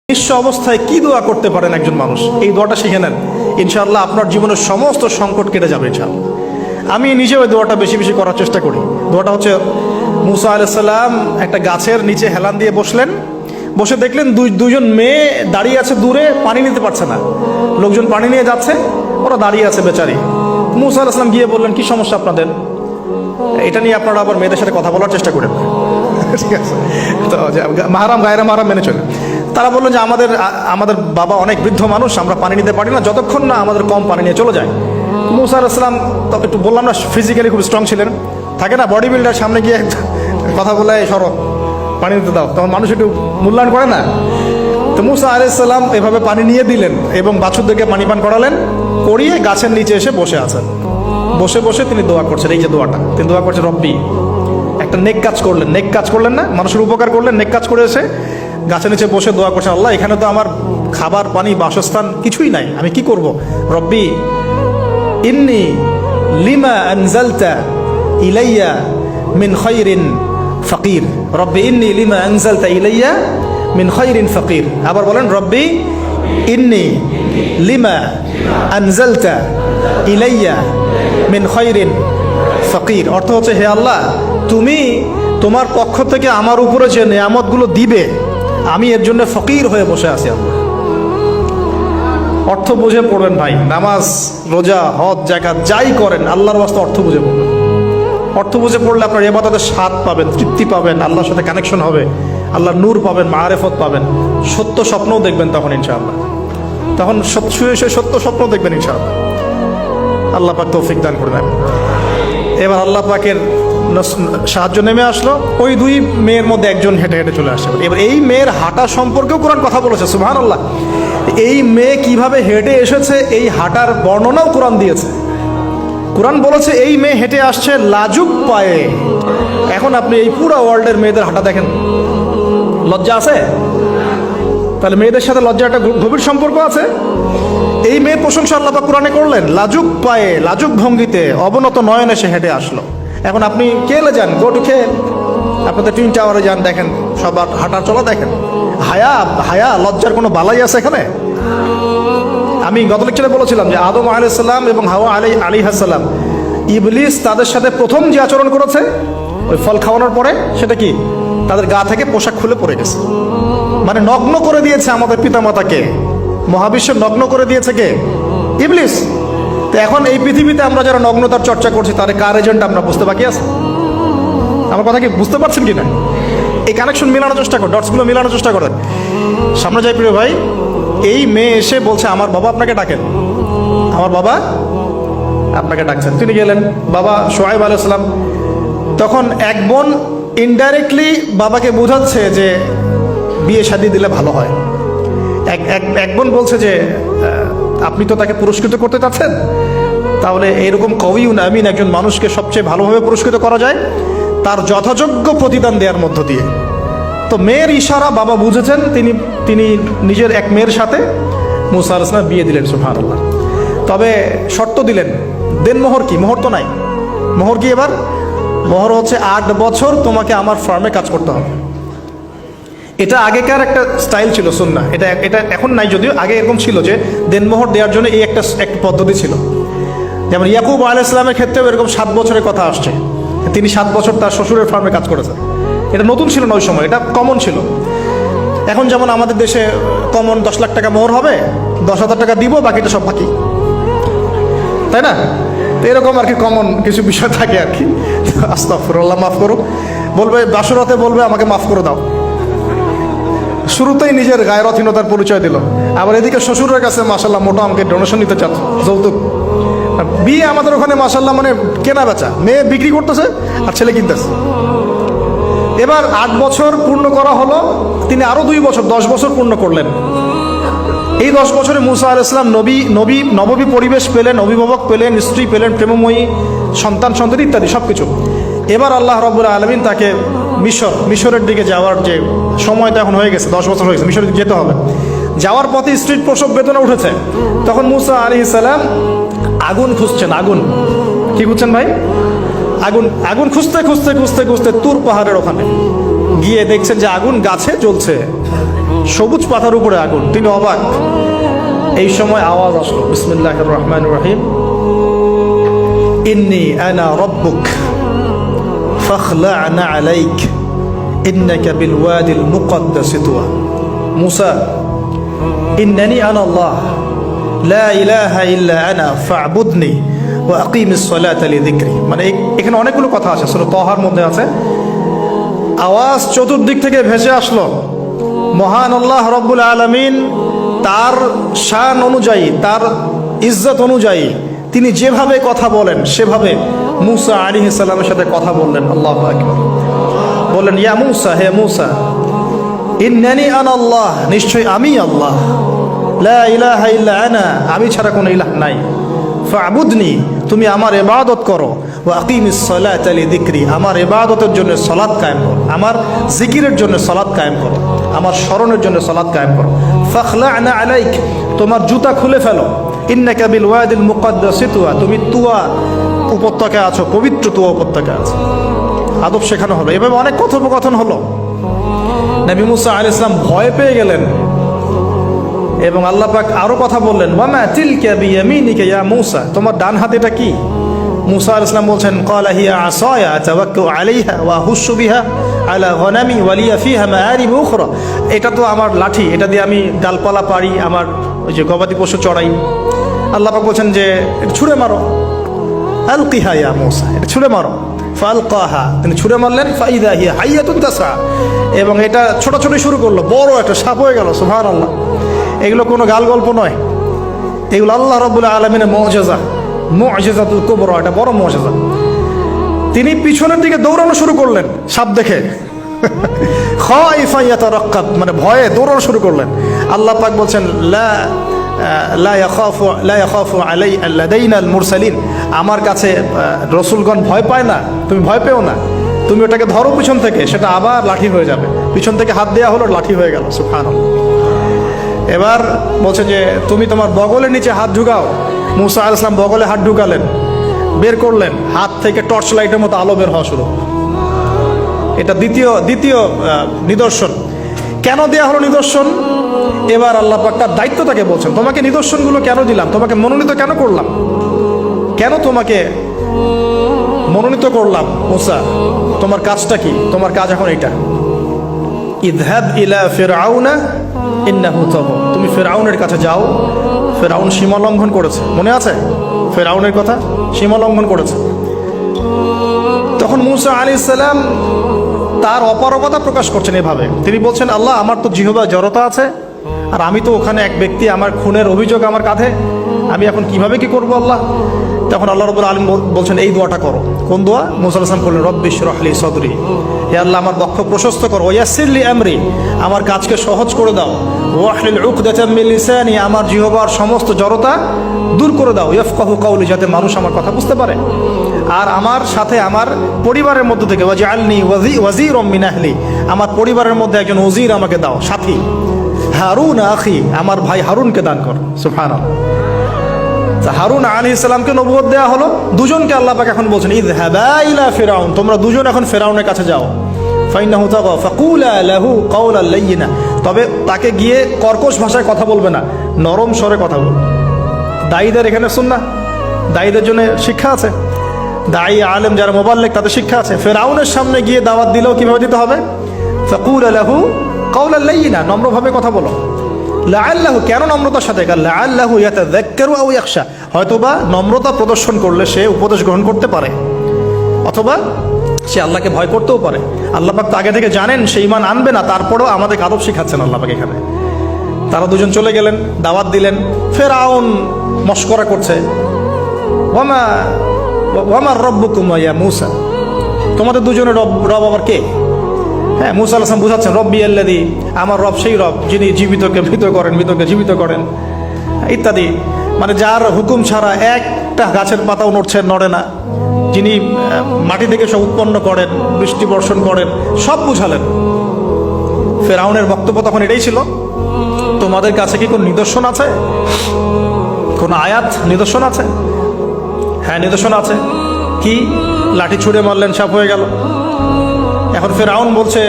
নিঃস্ব অবস্থায় কি দোয়া করতে পারেন একজন মানুষ, এই দোয়াটা শিখে নেন, ইনশাআল্লাহ আপনার জীবনের সমস্ত সংকট কেটে যাবে ইনশাআল্লাহ। আমি নিজেও এই দোয়াটা বেশি বেশি করার চেষ্টা করি। দোয়াটা হচ্ছে, মুসা আলাইহিস সালাম একটা গাছের নিচে হেলান দিয়ে বসলেন, বসে দেখলেন দুইজন মেয়ে দাঁড়িয়ে আছে দূরে, পানি নিতে পারছে না, লোকজন পানি নিয়ে যাচ্ছে, ওরা দাঁড়িয়ে আছে বেচারি। মুসা আলাইহিস সালাম গিয়ে বললেন, কি সমস্যা আপনাদের? এটা নিয়ে আপনারা আবার মেয়েদের সাথে কথা বলার চেষ্টা করেন, ঠিক আছে? তো মাহারাম গায়রা মাহারাম মেনে চলে। তারা বললো যে আমাদের বাবা অনেক বৃদ্ধ মানুষ, আমরা পানি নিতে পারি না যতক্ষণ না আমাদের কম পানি নিয়ে চলে যায়। মুসা আলাইহিস সালাম একটু বললাম না, ফিজিক্যালি খুব স্ট্রং ছিলেন, থাকে না বডি বিল্ডার, সামনে গিয়ে কথা বলে সরো পানি নিতে দাও, তখন মানুষ একটু মূল্যায়ন করে না। তো মুসা আলাইহিস সালাম এভাবে পানি নিয়ে দিলেন এবং বাছুরদেরকে পানি পান করালেন, করিয়ে গাছের নিচে এসে বসে আছেন। বসে বসে তিনি দোয়া করছেন, এই যে দোয়াটা তিনি দোয়া করছেন, রব্বি, একটা নেক কাজ করলেন, নেক কাজ করলেন না, মানুষের উপকার করলেন, নেক কাজ করে এসে গাছের নিচে বসে দোয়া করছেন, আল্লাহ এখানে তো আমার খাবার পানি বাসস্থান কিছুই নাই, আমি কি করব? রব্বি ইন্নি লিমা আনজালতা ইলাইয়া মিন খায়রিন ফাকির, রব্বি ইন্নি লিমা আনজালতা ইলাইয়া মিন খায়রিন ফাকির। আবার বলেন, রব্বি ইন্নি লিমা আনজালতা ইলাইয়া মিন খায়রিন ফাকির। অর্থ হচ্ছে, হে আল্লাহ, তুমি তোমার পক্ষ থেকে আমার উপরে যে নিয়ামতগুলো দিবে, আমি এর জন্য ফকির হয়ে বসে আছি। আল্লাহ অর্থ বুঝে পড়বেন ভাই, নামাজ রোজা হজ জাকাত যাই করেন আল্লাহর ওয়াস্তে অর্থ বুঝে পড়বেন। অর্থ বুঝে পড়লে আপনার ইবাদতের স্বাদ পাবেন, তৃপ্তি পাবেন, আল্লাহর সাথে কানেকশন হবে, আল্লাহর নূর পাবেন, মাআরিফত পাবেন, সত্য স্বপ্নও দেখবেন তখন ইনশাআল্লাহ। তখন শুয়ে শুয়ে সত্য স্বপ্ন দেখবেন ইনশাআল্লাহ। আল্লাহ পাক তৌফিক দান করবেন। এবার আল্লাহ পাকের সাহায্য নেমে আসলো, ওই দুই মেয়ের মধ্যে একজন হেঁটে হেঁটে চলে আসছে। এবার এই মেয়ের হাঁটা সম্পর্কেও কোরআন কথা বলেছে, সুবহানাল্লাহ। এই মেয়ে কিভাবে হেঁটে এসেছে এই হাঁটার বর্ণনাও কোরআন দিয়েছে। কোরআন বলেছে এই মেয়ে হেঁটে আসছে লাজুক পায়ে। এখন আপনি এই পুরো ওয়ার্ল্ডের মেয়েদের হাঁটা দেখেন, লজ্জা আছে? তাহলে মেয়েদের সাথে লজ্জা একটা গভীর সম্পর্ক আছে। এই মেয়ের প্রশংসা আল্লাহ পাক কোরআনে করলেন, লাজুক পায়ে লাজুক ভঙ্গিতে অবনত নয়নে সে হেঁটে আসলো। এখন আপনি কেলে যান, গো টু খেল, আপনাদের টুইন টাওয়ারে যান, দেখেন সবার হাঁটার চলা দেখেন। হায়া লজ্জার কোনো বালাই আছে এখানে? আমি গত লেকচারে বলেছিলাম যে আদম আলাইহিস সালাম এবং হাওয়া আলাইহিস সালাম, ইবলিস তাদের সাথে প্রথম যে আচরণ করেছে ওই ফল খাওয়ানোর পরে, সেটা কি? তাদের গা থেকে পোশাক খুলে পড়ে গেছে, মানে নগ্ন করে দিয়েছে আমাদের পিতামাতাকে, মহাবিশ্ব নগ্ন করে দিয়েছে কে? ইবলিস। তো এখন এই পৃথিবীতে আমরা যারা নগ্নতার চর্চা করছি, তার কার এজেন্ট আমরা বুঝতে বাকি আছে? আমার কথা কি বুঝতে পারছেন কি না? এই কানেকশন মিলানোর চেষ্টা করেন, ডটসগুলো মিলানোর চেষ্টা করেন। সামনে যাই প্রিয় ভাই, এই মেয়ে এসে বলছে, আমার বাবা আপনাকে ডাকেন, আমার বাবা আপনাকে ডাকছেন। তিনি গেলেন, বাবা শুআয়ব আলাইহিস সালাম। তখন এক বোন ইনডাইরেক্টলি বাবাকে বোঝাচ্ছে যে বিয়ে শাদী দিলে ভালো হয়। এক বোন বলছে যে আপনি তো তাকে পুরস্কৃত করতে চাচ্ছেন, তাহলে এরকম কবিউন আমিন একজন মানুষকে সবচেয়ে ভালোভাবে পুরস্কৃত করা যায় তার যথাযোগ্য প্রতিদান দেওয়ার মধ্য দিয়ে। তো মেয়ের ইশারা বাবা বুঝেছেন, তিনি নিজের এক মেয়ের সাথে মুসা আলাইহিস সালাম বিয়ে দিলেন, সুবহানাল্লাহ। তবে শর্ত দিলেন, দেনমোহর কি? মোহর তো নাই। মোহর কি? এবার মোহর হচ্ছে 8 বছর তোমাকে আমার ফার্মে কাজ করতে হবে। এটা আগেকার একটা স্টাইল ছিল, সুন্নাহ। এটা এখন নাই যদিও, আগে এরকম ছিল যে দেনমোহর দেওয়ার জন্য এই একটা পদ্ধতি ছিল। যেমন ইয়াকুব আলাইহিস সালামের ক্ষেত্রেও এরকম 7 বছরের কথা আসছে, তিনি 7 বছর তার শ্বশুরের ফার্মে কাজ করেছেন। এটা নতুন ছিল না ওই সময়, এটা কমন ছিল। এখন যেমন আমাদের দেশে কমন 10 লাখ টাকা মোহর হবে, 10,000 টাকা দিব, বাকিটা সব বাকি, তাই না? তো এরকম আর কি কমন কিছু বিষয় থাকে আর কি। আস্তাগফিরুল্লাহ, মাফ করো। বলবে বাসরাতে, বলবে আমাকে মাফ করে দাও। শুরুতেই নিজের গায়রথহীনতার পরিচয় দিল। আবার এদিকে শ্বশুরের কাছে মাশাআল্লাহ মোটা আমাকে ডোনেশন নিতে চাচ্ছে, যৌতুক। বিয়ে আমাদের ওখানে মাশাআল্লাহ মানে কেনা বেচা, মেয়ে বিক্রি করতেছে আর ছেলে কিনতেছে। এবার 8 বছর পূর্ণ করা হলো, তিনি আরো 2 বছর 10 বছর পূর্ণ করলেন। এই 10 বছরে মুসা আলাইহিস সালাম নববী পরিবেশ পেলেন, অভিভাবক পেলেন, স্ত্রী পেলেন, প্রেমময়ী সন্তান ইত্যাদি সবকিছু। এবার আল্লাহ রাব্বুল আলামিন তাকে মিশরের দিকে যাওয়ার যে সময়টা এখন হয়ে গেছে, 10 বছর হয়ে গেছে, মিশরে যেতে হবে। যাওয়ার পথে স্ত্রীর প্রসব বেদনা উঠেছে। তখন মুসা আলাইহিস সালাম আগুন খুঁজছেন। আগুন কি খুঁজছেন ভাই? আগুন খুঁজতে তুর পাহাড়ের ওখানে গিয়ে দেখছেন যে আগুন গাছে জ্বলছে। সবুজ পাতার উপরে আগুন, তিনি অবাক। এই সময় আওয়াজ আসলো, বিসমিল্লাহির রহমানির রহিম, ইন্নী আনা রব্বুক ফাখলা'না আলাইক ইন্নাকা বিল ওয়াদিল মুকদ্দাস তুয়া। মুসা, ইন্নানি আনা আল্লাহ লা ইলাহা ইল্লা আনা ফা'বুদনি ওয়া আকিমিস সালাতা লিযিকরি। মানে এখানে অনেকগুলো কথা আছে, সূরা তাহার মধ্যে আছে। আওয়াজ চতুর্দিক থেকে ভেসে আসলো। মহান আল্লাহ রব্বুল আলামিন তার শান অনুযায়ী, তার ইজ্জত অনুযায়ী তিনি যেভাবে কথা বলেন সেভাবে মুসা আলাইহিস সালামের সাথে কথা বললেন। আল্লাহু আকবার। বললেন, ইয়া মুসা, হে মুসা, ইন্নানি আনা আল্লাহ, নিশ্চয় আমি আল্লাহ, লা ইলাহা ইল্লা আনা, আমি ছাড়া কোনো ইলাহ নাই, ফা'বুদনি, তুমি আমার ইবাদত করো, ওয়া আকিমিস সালাতা লিযিকরি, আমার ইবাদতের জন্য সালাত কায়েম করো, আমার জিকিরের জন্য সালাত কায়েম করো, আমার স্মরণের জন্য সালাত কায়েম করো। ফাখলা'না আলাইক, তোমার জুতা খুলে ফেলো, ইন্নাকা বিল ওয়াদিল মুকদ্দাস তুয়া, তুমি তুয়া উপত্যকায় আছো, পবিত্র তুয়া উপত্যকায় আছো। আদব শেখানো হলো। এভাবে অনেক কথোপকথন হলো। নবী মুসা আলাইহিস সালাম ভয় পেয়ে গেলেন এবং আল্লাহ পাক আরো কথা বললেন, ওয়ামা তিলকা বিয়ামিনিকা ইয়া মুসা, তোমার ডান হাতে এটা কি? মুসা আলাইহিস সালাম বলছেন, ক্বালা হিয়া আসায়া আতাওয়াক্কাউ আলাইহা ওয়া আহুশু বিহা আলা গনামি ওয়া লিয়া ফিহা মাআরিব উখরা, এটা তো আমার লাঠি, এটা দিয়ে আমি ডালপালা পারি, আমার ওই যে গবাদি পশু চড়াই। আল্লাহ পাক বলছেন যে ছুঁড়ে মারো, আলকিহা ইয়া মুসা, এটা ছুঁড়ে মারো। ফালকাহা, তিনি ছুঁড়ে মারলেন, ফাইদা হিয়া হাইয়াতুন তাসা, এবং এটা ছোটাছুটি শুরু করলো, বড় একটা সাপ হয়ে গেল। সুবহানাল্লাহ। এগুলো কোনো গাল গল্প নয়, এগুলো আল্লাহ রাব্বুল আলামিনের মুআজিজা, মুআজিজাতুল কুবরা, এটা বড় মুআজিজা। তিনি পিছনের দিকে দৌড়ানো শুরু করলেন সাপ দেখে, খাইফা ইয়াতারাক্কাব, মানে ভয়ে দৌড়ানো শুরু করলেন। আল্লাহ পাক বলছেন, লা ইয়াখাফু লাদাইনাল মুরসালিন, আমার কাছে রসুলগণ ভয় পায় না, তুমি ভয় পেও না, তুমি ওটাকে ধরো পিছন থেকে, সেটা আবার লাঠি হয়ে যাবে। পিছন থেকে হাত দেওয়া হলো, লাঠি হয়ে গেল। সুবহানাল্লাহ। এবার বলছে যে তুমি তোমার বগলের নিচে হাত ঢুকাও। মুসা আলাইহিস সালাম বগলে হাত ঢুকালেন, বের করলেন, হাত থেকে টর্চ লাইটের মতো আলো বের হওয়া শুরু। এটা দ্বিতীয় নিদর্শন। কেন দেয়া হলো নিদর্শন? এবার আল্লাহ পাক তার দায়িত্বটাকে বলছেন, তোমাকে নিদর্শনগুলো কেন দিলাম, তোমাকে মনোনীত কেন করলাম, কেন তোমাকে মনোনীত করলাম? মুসা, তোমার কাজটা কি? তোমার কাজ এখন এটা, ইযহাব ইলা ফিরআউনা ইন্নাহু তাগা, তুমি ফিরআউনের কাছে যাও। ফিরআউন সীমা লঙ্ঘন করেছে, মনে আছে ফিরআউনের কথা? সীমা লঙ্ঘন করেছে। তখন মুসা আলাইহিস সালাম তার অপারগতা প্রকাশ করছেন এভাবে। তিনি বলছেন, আল্লাহ, আমার তো জিহ্বায় জড়তা আছে, আর আমি তো ওখানে এক ব্যক্তি, আমার খুনের অভিযোগ আমার কাঁধে, আমি এখন কিভাবে কি করবো আল্লাহ? তখন আল্লাহ রাব্বুল আলামিন বলছেন, এই দোয়াটা করো। কোন দোয়া? মুসা আলাইহিস সালাম বললেন, রব্বি ইশরাহ লি সাদরি, হে আল্লাহ, আমার বক্ষ প্রশস্ত করো, ওয়াসসির লি আমরি, আমার কাজকে সহজ করে দাও, ওয়াহলিল উকদাতাম মিন লিসানি, আমার জিহ্বার সমস্ত জড়তা দূর করে দাও, ইয়াফকাহু কাওলি, যাতে মানুষ আমার কথা বুঝতে পারে। আর আমার সাথে আমার পরিবারের মধ্য থেকে ওয়াজআলনি ওয়াজিরাম মিন আহলি, আমার পরিবারের মধ্যে একজন ওজির আমাকে দাও, সাথী। হারুন আখি, আমার ভাই হারুনকে দান কর। সুবহানাল্লাহ। হারুন আলাইহিস সালামকে নবুয়ত দেয়া হলো, দুজনকে আল্লাহ পাক এখন বলছেন, ইযহাবা ইলা ফিরআউন, তোমরা দুজন এখন ফিরআউনের কাছে যাও। ফাইন্নাহু তাগা ফাকুলা লাহু কাওলান লাইয়িনা, তবে তাকে গিয়ে কর্কশ ভাষায় কথা বলবে না, নরম স্বরে কথা বলবে। দায়ীদের এখানে সুন্নাহ, দায়ীদের জন্য শিক্ষা আছে, দায়ী আলেম যারা মুবাল্লিগ তাদের শিক্ষা আছে। ফিরআউনের সামনে গিয়ে দাওয়াত দিলেও কিভাবে দিতে হবে? ফাকুলা লাহু কাওলান লাইয়িনা, নম্রভাবে কথা বলো। লাআল্লাহু, কেন নম্রতার সাথে? লাআল্লাহু ইয়াতাযাক্কারু আও ইয়াখশা, হয়তোবা নম্রতা প্রদর্শন করলে সে উপদেশ গ্রহণ করতে পারে, অথবা সে আল্লাহকে ভয় করতেও পারে। আল্লাহ পাক তো আগে থেকে জানেন সে ঈমান আনবে না, তারপরেও আমাদের আদব শিখাচ্ছেন আল্লাহ পাক এখানে। তারা দুজন চলে গেলেন, দাওয়াত দিলেন। ফিরআউন মশকরা করছে, ওয়ামা রব্বুকুম ইয়া মূসা, তোমাদের দুজনের রব আবার কে? হ্যাঁ, মুসা আলাইহিস সালাম বুঝাচ্ছেন, রব্বি আল্লাযী, আমার রব সেই রব যিনি জীবিতকে মৃত করেন, মৃতকে জীবিত করেন, ইত্যাদি। মানে যার হুকুম ছাড়া একটা গাছের পাতাও নড়ে না, যিনি মাটি থেকে সব উৎপন্ন করেন, বৃষ্টি বর্ষণ করেন, সব বুঝালেন। ফিরআউনের বক্তব্য তখন এটাই ছিল, তোমাদের কাছে কি কোন নিদর্শন আছে, কোন আয়াত নিদর্শন আছে? হ্যাঁ, নিদর্শন আছে। কি? লাঠি ছুঁড়ে মারলেন, সাপ হয়ে গেল। এখন ফিরআউন বলছে,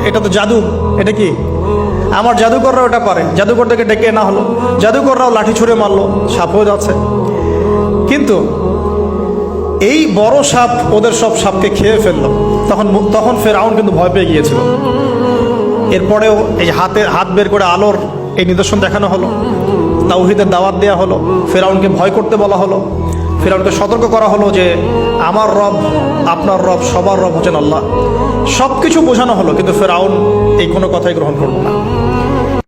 এটা তো জাদু, এটা কি? আমার জাদুকররা ওটা পারে, জাদুকরদেরকে ডেকে না হলো, জাদুকররাও লাঠি ছুঁড়ে মারলো, সাপও যাচ্ছে। কিন্তু এই বড় সাপ ওদের সব সাপকে খেয়ে ফেললো। তখন ফেরাউন কিন্তু ভয় পেয়ে গিয়েছিল। এরপরেও এই হাত বের করে আলোর এই নিদর্শন দেখানো হলো, তাওহীদের দাওয়াত দেওয়া হলো, ফেরাউনকে ভয় করতে বলা হলো, ফেরাউনকে সতর্ক করা হলো যে আমার রব, আপনার রব, সবার রব হচ্ছেন আল্লাহ। সব কিছু বোঝানো হলো, কিন্তু ফেরাউন এই কোনো কথাই গ্রহণ করলো না।